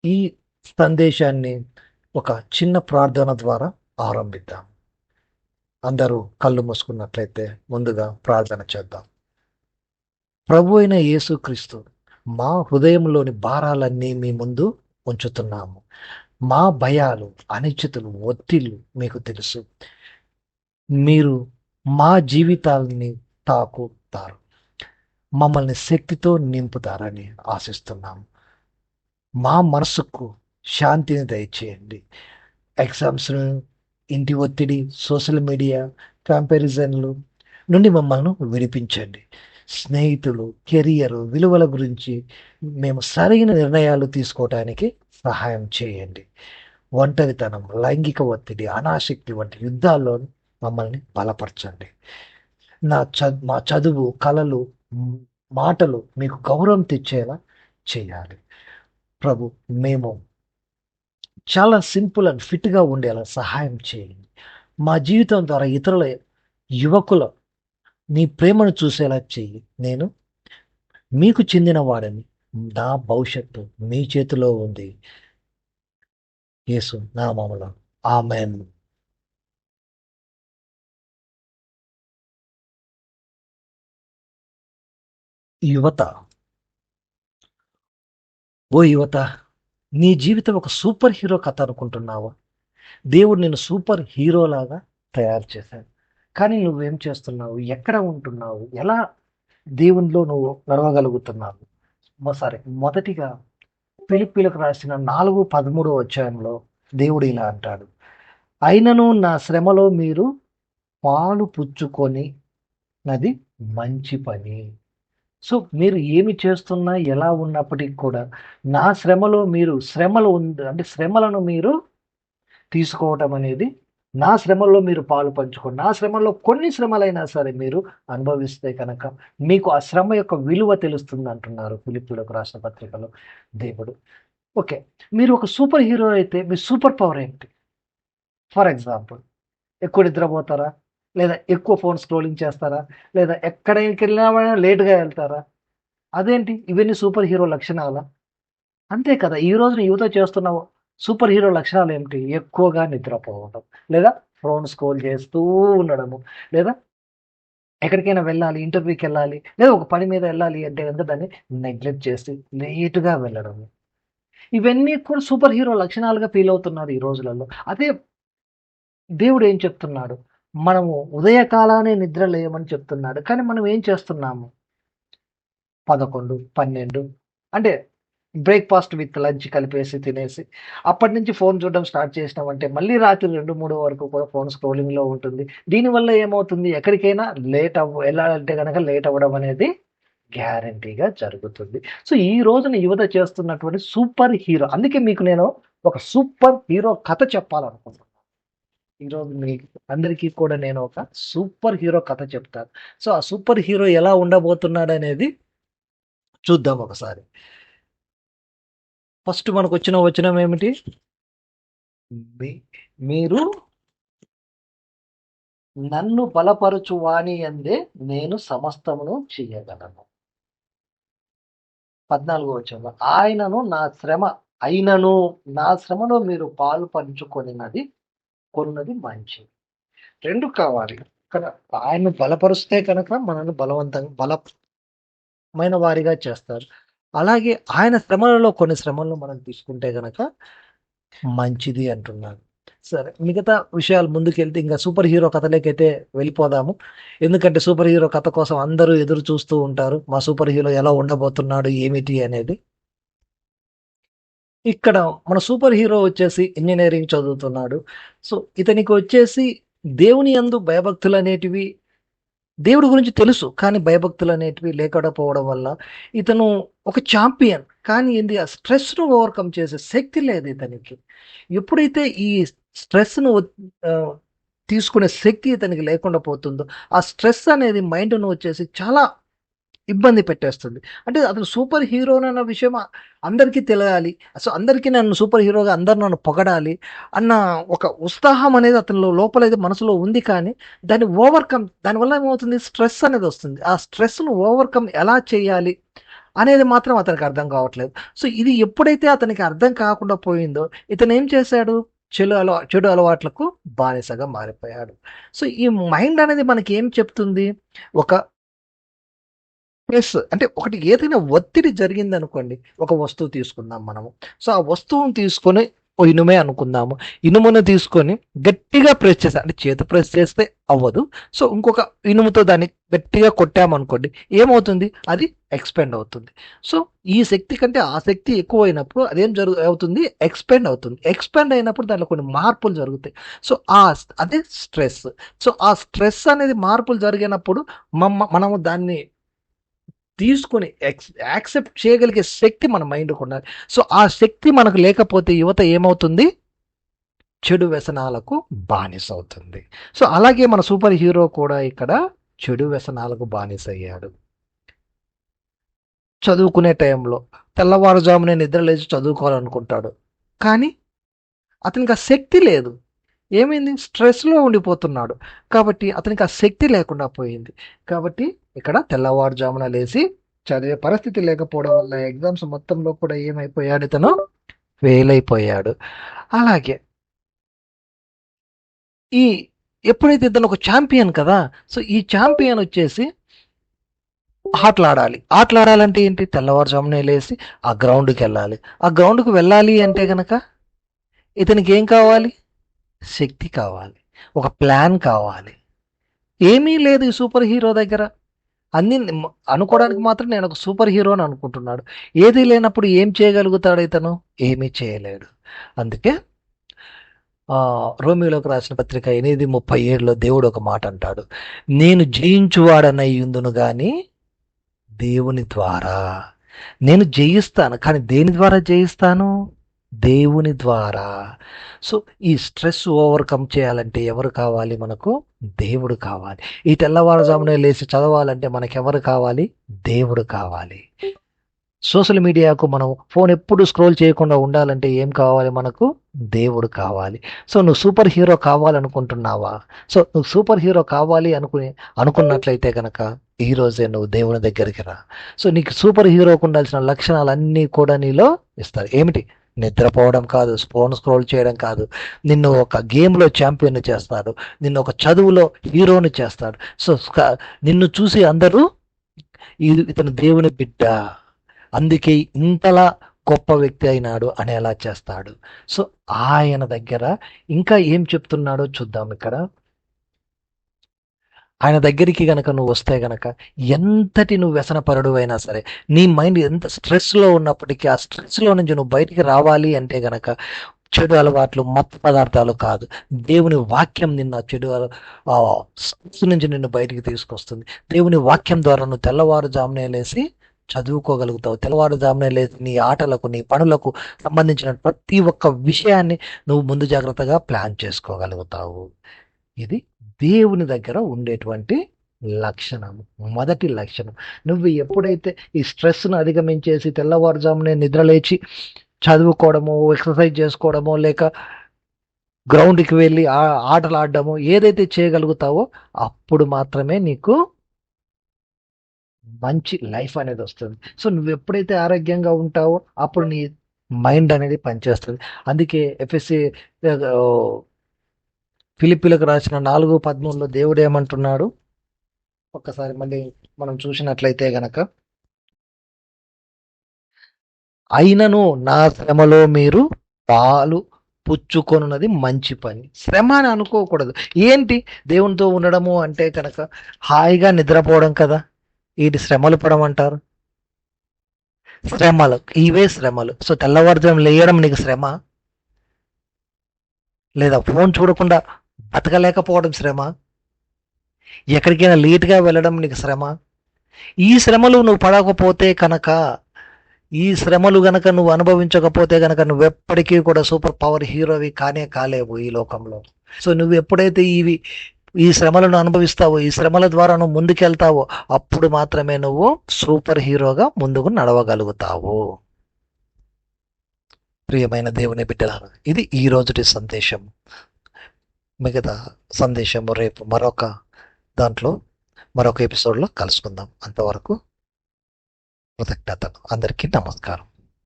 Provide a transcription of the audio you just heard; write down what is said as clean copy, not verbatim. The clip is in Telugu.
ఈ సందేశాన్ని ఒక చిన్న ప్రార్థన ద్వారా ఆరంభిద్దాం. అందరూ కళ్ళు మూసుకున్నట్లయితే ముందుగా ప్రార్థన చేద్దాం. ప్రభు అయిన యేసుక్రీస్తు, మా హృదయంలోని భారాలన్నీ మీ ముందు ఉంచుతున్నాము. మా భయాలు, అనిశ్చితులు, ఒత్తిళ్లు మీకు తెలుసు. మీరు మా జీవితాలని తాకుతారు, మమ్మల్ని శక్తితో నింపుతారని ఆశిస్తున్నాము. మా మనసుకు శాంతిని దయచేయండి. ఎగ్జామ్స్, ఇంటి ఒత్తిడి, సోషల్ మీడియా కంపారిజన్లు నుండి మమ్మల్ని విడిపించండి. స్నేహితులు, కెరియర్ విలువల గురించి మేము సరైన నిర్ణయాలు తీసుకోవడానికి సహాయం చేయండి. ఒంటరితనం, లైంగిక ఒత్తిడి, అనాసక్తి వంటి యుద్ధాల్లో మమ్మల్ని బలపరచండి. మా చదువు, కళలు, మాటలు మీకు గౌరవం తెచ్చేలా చేయాలి. ప్రభు, మేము చాలా సింపుల్ అండ్ ఫిట్గా ఉండేలా సహాయం చేయండి. మా జీవితం ద్వారా ఇతరుల యువకుల నీ ప్రేమను చూసేలా చేయి. నేను మీకు చెందిన వాడని, నా భవిష్యత్తు మీ చేతిలో ఉంది. యేసు నామములో ఆమేన్. యువత, ఓ యువత, నీ జీవితం ఒక సూపర్ హీరో కథ అనుకుంటున్నావా? దేవుడు నేను సూపర్ హీరోలాగా తయారు చేశాడు. కానీ నువ్వేం చేస్తున్నావు? ఎక్కడ ఉంటున్నావు? ఎలా దేవునిలో నువ్వు నడవగలుగుతున్నావు? సరే, మొదటిగా ఫిలిప్పీలకు రాసిన 4:13 అధ్యాయంలో దేవుడు ఇలా అంటాడు, అయినను నా శ్రమలో మీరు పాలు పుచ్చుకొని నది మంచి పని. సో మీరు ఏమి చేస్తున్నా, ఎలా ఉన్నప్పటికీ కూడా నా శ్రమలో మీరు శ్రమలను మీరు తీసుకోవటం అనేది, నా శ్రమల్లో మీరు పాలు పంచుకోండి. నా శ్రమల్లో కొన్ని శ్రమలైనా సరే మీరు అనుభవిస్తే కనుక మీకు ఆ శ్రమ యొక్క విలువ తెలుస్తుంది అంటున్నారు ఫిలిప్పీయులకు రాసిన పత్రికలో దేవుడు. ఓకే, మీరు ఒక సూపర్ హీరో అయితే మీ సూపర్ పవర్ ఏంటి? ఫర్ ఎగ్జాంపుల్, ఎక్కువ నిద్రపోతారా? లేదా ఎక్కువ ఫోన్ స్క్రోలింగ్ చేస్తారా? లేదా ఎక్కడికి వెళ్ళినా లేటుగా వెళ్తారా? అదేంటి, ఇవన్నీ సూపర్ హీరో లక్షణాలా? అంతే కదా, ఈ రోజున యువత చేస్తున్న సూపర్ హీరో లక్షణాలు ఏమిటి? ఎక్కువగా నిద్రపోవడం, లేదా ఫోన్ స్క్రోల్ చేస్తూ ఉండడము, లేదా ఎక్కడికైనా వెళ్ళాలి, ఇంటర్వ్యూకి వెళ్ళాలి, లేదా ఒక పని మీద వెళ్ళాలి అంటే కనుక దాన్ని నెగ్లెక్ట్ చేసి లేటుగా వెళ్ళడము. ఇవన్నీ కూడా సూపర్ హీరో లక్షణాలుగా ఫీల్ అవుతున్నారు ఈ రోజులలో. అదే దేవుడు ఏం చెప్తున్నాడు? మనము ఉదయకాలానే నిద్ర లేయమని చెప్తున్నాడు. కానీ మనం ఏం చేస్తున్నాము? 11, 12 అంటే బ్రేక్ఫాస్ట్ విత్ లంచ్ కలిపేసి తినేసి అప్పటి నుంచి ఫోన్ చూడడం స్టార్ట్ చేసినామంటే మళ్ళీ రాత్రి 2-3 వరకు కూడా ఫోన్ స్క్రోలింగ్లో ఉంటుంది. దీనివల్ల ఏమవుతుంది? ఎక్కడికైనా వెళ్ళాలంటే కనుక లేట్ అవ్వడం అనేది గ్యారంటీగా జరుగుతుంది. సో ఈ రోజున యువత చేస్తున్నటువంటి సూపర్ హీరో, అందుకే మీకు నేను ఒక సూపర్ హీరో కథ చెప్పాలనుకుంటున్నాను. ఈరోజు మీకు అందరికీ కూడా నేను ఒక సూపర్ హీరో కథ చెప్తాను. సో ఆ సూపర్ హీరో ఎలా ఉండబోతున్నాడు అనేది చూద్దాం ఒకసారి. ఫస్ట్ మనకు వచ్చిన వచనం ఏమిటి? మీరు నన్ను బలపరచు వాణి అందే నేను సమస్తమును చేయగలను. 14వ వచనంలో అయినను నా శ్రమలో మీరు పాలు పంచుకొనినది కొన్నది మంచి. రెండు కావాలి. ఇక్కడ ఆయన బలపరుస్తే కనుక మనల్ని బలమైన వారిగా చేస్తారు. అలాగే ఆయన శ్రమలలో కొన్ని శ్రమలను మనం తీసుకుంటే గనక మంచిది అంటున్నాడు. సరే, మిగతా విషయాలు ముందుకెళ్తే ఇంకా సూపర్ హీరో కథలోకైతే వెళ్ళిపోదాము. ఎందుకంటే సూపర్ హీరో కథ కోసం అందరూ ఎదురు చూస్తూ ఉంటారు. మా సూపర్ హీరో ఎలా ఉండబోతున్నాడు, ఏమిటి అనేది. ఇక్కడ మన సూపర్ హీరో వచ్చేసి ఇంజనీరింగ్ చదువుతున్నాడు. సో ఇతనికి వచ్చేసి దేవుని యందు భయభక్తులు అనేటివి, దేవుడి గురించి తెలుసు కానీ భయభక్తులు అనేటివి లేకపోవడం వల్ల ఇతను ఒక ఛాంపియన్. కానీ ఏంది, ఆ స్ట్రెస్ను ఓవర్కమ్ చేసే శక్తి లేదు ఇతనికి. ఎప్పుడైతే ఈ స్ట్రెస్ను తీసుకునే శక్తి ఇతనికి లేకుండా పోతుందో, ఆ స్ట్రెస్ అనేది మైండ్ను వచ్చేసి చాలా ఇబ్బంది పెట్టేస్తుంది. అంటే అతను సూపర్ హీరోనన్న విషయం అందరికీ తెలియాలి. సో అందరికీ నన్ను సూపర్ హీరోగా అందరు నన్ను పొగడాలి అన్న ఒక ఉత్సాహం అనేది అతనిలో లోపలైతే మనసులో ఉంది. కానీ దానివల్ల ఏమవుతుంది? స్ట్రెస్ అనేది వస్తుంది. ఆ స్ట్రెస్ను ఓవర్కమ్ ఎలా చేయాలి అనేది మాత్రం అతనికి అర్థం కావట్లేదు. సో ఇది ఎప్పుడైతే అతనికి అర్థం కాకుండా పోయిందో ఇతను ఏం చేశాడు? చెడు అలవాట్లకు బానిసగా మారిపోయాడు. సో ఈ మైండ్ అనేది మనకి ఏం చెప్తుంది? ఒక అంటే ఒకటి ఏదైనా ఒత్తిడి జరిగిందనుకోండి, ఒక వస్తువు తీసుకుందాం మనము. సో ఆ వస్తువుని తీసుకొని ఇనుమే అనుకుందాము. ఇనుమును తీసుకొని గట్టిగా ప్రెస్ చేసా అంటే చేతి ప్రెస్ చేస్తే అవ్వదు. సో ఇంకొక ఇనుముతో దాన్ని గట్టిగా కొట్టామనుకోండి, ఏమవుతుంది? అది ఎక్స్పెండ్ అవుతుంది. సో ఈ శక్తి కంటే ఆ శక్తి ఎక్కువైనప్పుడు అదేం అవుతుంది? ఎక్స్పెండ్ అవుతుంది. ఎక్స్పెండ్ అయినప్పుడు దాంట్లో కొన్ని మార్పులు జరుగుతాయి. సో అదే స్ట్రెస్. సో ఆ స్ట్రెస్ అనేది మార్పులు జరిగినప్పుడు మనము దాన్ని తీసుకొని యాక్సెప్ట్ చేయగలిగే శక్తి మన మైండ్కి ఉండాలి. సో ఆ శక్తి మనకు లేకపోతే యువత ఏమవుతుంది? చెడు వ్యసనాలకు బానిస అవుతుంది. సో అలాగే మన సూపర్ హీరో కూడా ఇక్కడ చెడు వ్యసనాలకు బానిస అయ్యాడు. చదువుకునే టైంలో తెల్లవారుజామునే నిద్ర లేచి చదువుకోవాలనుకుంటాడు, కానీ అతనికి ఆ శక్తి లేదు. ఏమైంది? స్ట్రెస్లో ఉండిపోతున్నాడు. కాబట్టి అతనికి ఆ శక్తి లేకుండా పోయింది. కాబట్టి ఇక్కడ తెల్లవారుజామున లేచి చదివే పరిస్థితి లేకపోవడం వల్ల ఎగ్జామ్స్ మొత్తంలో కూడా ఏమైపోయాడు? ఇతను ఫెయిల్ అయిపోయాడు. అలాగే ఈ ఎప్పుడైతే ఇతను ఒక ఛాంపియన్ కదా, సో ఈ ఛాంపియన్ వచ్చేసి ఆటలాడాలంటే ఏంటి? తెల్లవారుజామునే లేచి ఆ గ్రౌండ్కి వెళ్ళాలి. ఆ గ్రౌండ్కి వెళ్ళాలి అంటే గనక ఇతనికి ఏం కావాలి? శక్తి కావాలి, ఒక ప్లాన్ కావాలి. ఏమీ లేదు ఈ సూపర్ హీరో దగ్గర. అన్ని అనుకోవడానికి మాత్రం నేను ఒక సూపర్ హీరో అని అనుకుంటున్నాడు. ఏది లేనప్పుడు ఏం చేయగలుగుతాడు ఇతను? ఏమీ చేయలేడు. అందుకే రోమియోలోకి రాసిన పత్రిక 8:37లో దేవుడు ఒక మాట అంటాడు, నేను జయించువాడనయ్యుందును గాని దేవుని ద్వారా. నేను జయిస్తాను, కానీ దేని ద్వారా జయిస్తాను? దేవుని ద్వారా. సో ఈ స్ట్రెస్ ఓవర్కమ్ చేయాలంటే ఎవరు కావాలి? మనకు దేవుడు కావాలి. ఈ తెల్లవారుజామునే లేచి చదవాలంటే మనకు ఎవరు కావాలి? దేవుడు కావాలి. సోషల్ మీడియాకు మనం ఫోన్ ఎప్పుడు స్క్రోల్ చేయకుండా ఉండాలంటే ఏం కావాలి? మనకు దేవుడు కావాలి. సో నువ్వు సూపర్ హీరో కావాలనుకుంటున్నావా? సో నువ్వు సూపర్ హీరో కావాలి అనుకున్నట్లయితే కనుక ఈ రోజే నువ్వు దేవుని దగ్గరికి రా. సో నీకు సూపర్ హీరోకు ఉండాల్సిన లక్షణాలన్నీ కూడా నీలో ఇస్తారు. ఏమిటి? నిద్రపోవడం కాదు, ఫోన్ స్క్రోల్ చేయడం కాదు, నిన్ను ఒక గేమ్లో ఛాంపియన్ చేస్తాడు, నిన్ను ఒక చదువులో హీరోని చేస్తాడు. సో నిన్ను చూసి అందరూ ఇతను దేవుని బిడ్డ, అందుకే ఇంతలా గొప్ప వ్యక్తి అయినాడు అనేలా చేస్తాడు. సో ఆయన దగ్గర ఇంకా ఏం చెప్తున్నాడో చూద్దాం. ఇక్కడ ఆయన దగ్గరికి గనక నువ్వు వస్తే గనక ఎంతటి నువ్వు వ్యసనపరుడు అయినా సరే, నీ మైండ్ ఎంత స్ట్రెస్లో ఉన్నప్పటికీ ఆ స్ట్రెస్లో నుంచి నువ్వు బయటికి రావాలి అంటే గనక చెడు అలవాట్లు, మత్తు పదార్థాలు కాదు, దేవుని వాక్యం నిన్న స్ట్రెస్ నుంచి నిన్ను బయటికి తీసుకొస్తుంది. దేవుని వాక్యం ద్వారా నువ్వు తెల్లవారుజామునే లేసి చదువుకోగలుగుతావు. తెల్లవారుజామునే లేచి నీ ఆటలకు, నీ పనులకు సంబంధించిన ప్రతి ఒక్క విషయాన్ని నువ్వు ముందు జాగ్రత్తగా ప్లాన్ చేసుకోగలుగుతావు. ఇది దేవుని దగ్గర ఉండేటువంటి లక్షణం, మొదటి లక్షణం. నువ్వు ఎప్పుడైతే ఈ స్ట్రెస్ను అధిగమించేసి తెల్లవారుజామునే నిద్రలేచి చదువుకోవడమో, ఎక్సర్సైజ్ చేసుకోవడమో, లేక గ్రౌండ్కి వెళ్ళి ఆటలు ఆడడమో ఏదైతే చేయగలుగుతావో అప్పుడు మాత్రమే నీకు మంచి లైఫ్ అనేది వస్తుంది. సో నువ్వు ఎప్పుడైతే ఆరోగ్యంగా ఉంటావో అప్పుడు నీ మైండ్ అనేది పనిచేస్తుంది. అందుకే ఎఫ్ఎస్సి ఫిలిప్పీలకు రాసిన 4:13లో దేవుడు ఏమంటున్నాడు? ఒక్కసారి మళ్ళీ మనం చూసినట్లయితే గనక, అయినను నా శ్రమలో మీరు పాలు పుచ్చుకొనున్నది మంచి పని. శ్రమ అని అనుకోకూడదు. ఏంటి దేవునితో ఉండడము అంటే కనుక హాయిగా నిద్రపోవడం కదా. వీటి శ్రమలు పడమంటారు. శ్రమలు, ఇవే శ్రమలు. సో తెల్లవారుజాము లేయడం నీకు శ్రమ, లేదా ఫోన్ చూడకుండా బతకలేకపోవడం శ్రమ, ఎక్కడికైనా లేట్గా వెళ్ళడం నీకు శ్రమ. ఈ శ్రమలు నువ్వు పడకపోతే కనుక, ఈ శ్రమలు గనక నువ్వు అనుభవించకపోతే గనక నువ్వెప్పటికీ కూడా సూపర్ పవర్ హీరోవి కాలేవు ఈ లోకంలో. సో నువ్వు ఎప్పుడైతే ఈ శ్రమలను అనుభవిస్తావో, ఈ శ్రమల ద్వారా నువ్వు ముందుకెళ్తావో అప్పుడు మాత్రమే నువ్వు సూపర్ హీరోగా ముందుకు నడవగలుగుతావు. ప్రియమైన దేవుని బిడ్డలారా, ఇది ఈ రోజుటి సందేశం. మిగతా సందేశము రేపు మరొక ఎపిసోడ్లో కలుసుకుందాం. అంతవరకు కృతజ్ఞతలు. అందరికీ నమస్కారం.